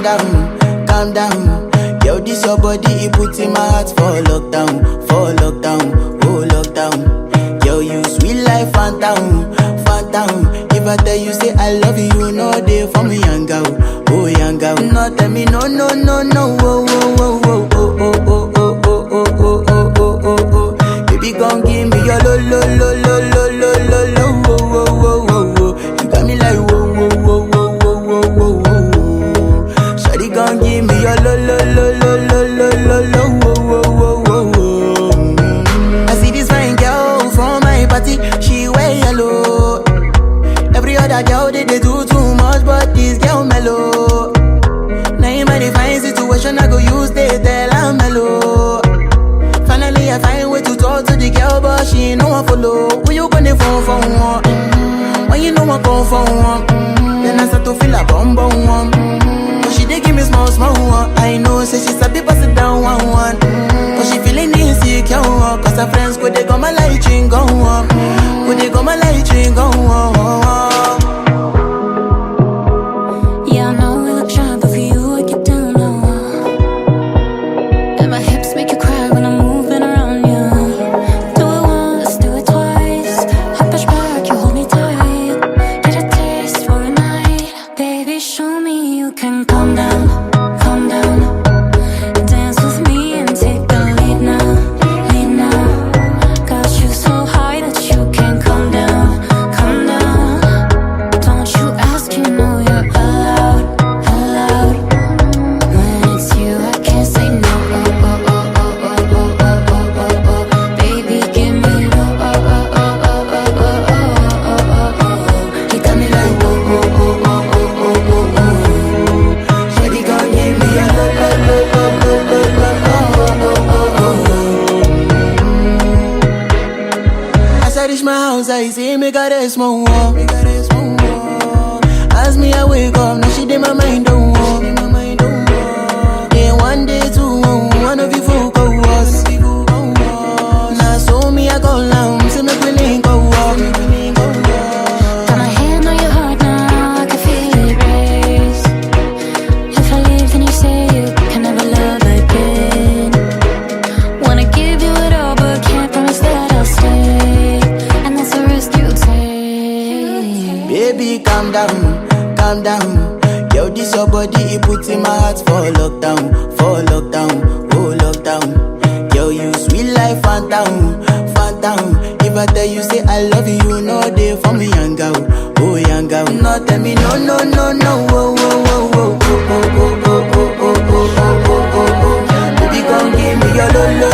calm down. Yo, this your body, it puts in my heart for lockdown, oh lockdown. Yo, you sweet life, phantom, phantom. If I tell you say I love you, you know they for me, young girl, oh young girl. No, tell me no, no, no, no, oh, oh, oh, oh, oh, oh, oh, oh, oh, oh, oh, oh, oh, oh. Baby, gon' give me your lo, lo, lo, lo, lo, lo, lo, lo, oh, oh, oh, oh, oh. You got me like whoa, whoa, whoa, whoa, whoa, whoa, whoa, whoa. Shawty gon' give me your lo, lo, lo, lo, lo, lo, lo, lo, oh, oh, oh, oh, oh. I see this fine girl from my party, she wear yellow. Every other girl they do too much, but this girl mellow. Now in my divine situation, I go use they tell I'm mellow. Finally, I find way to talk to the girl, but she ain't no one follow. Who you gonna phone for one? When you know I come for one, then I start to feel a bum bum one. But she dey give me small small one. I know, say she's a bit pass it down one. But she feeling insecure, cause her friends go they go my light ring go on. Go they go my light ring go on. Yeah, I know we look shy, but for you I get down low. And my hips make you cry when I'm moving around you. Do it once, do it twice. I push back, you hold me tight. Get a taste for a night. Baby, show me you can calm down, calm down. Dance with me and take the lead now, lead now. Got you so high that you can't calm down, calm down. Don't you ask, you know you're allowed, allowed. When it's you, I can't say no. Oh, oh, oh, oh, oh, oh, oh, oh, oh, oh. Baby, give me oh, oh, oh, oh, oh, oh, oh, oh, oh, oh. You got me like oh, oh, oh, oh, oh, oh, oh, oh. Shawty gon' give me a lo, lo, lo, lo, lo, lo, lo, oh, oh, oh, oh. As I reach my house, I see me got a small wall. As me, I wake up, now she did my mind don't walk. Day one, day two, one of you folk go was. Now so me, I go down, see me willing go walk. Got my hand on your heart now, I can feel it race. If I leave, then you say you can never love again. Wanna give you it all, but can't promise that I'll stay. And that's a risk you take. Baby, calm down, calm down. Yo, this your body, it puts in my heart for lockdown, oh lockdown. Yo, you sweet life, phantom, phantom. If I tell you say I love you, you know they for me, young girl, oh young girl. No, tell me no, no, no, no, oh, oh, oh, oh, oh, oh, oh, oh, oh, oh, oh, oh, oh, oh. Baby, come give me your lo, lo,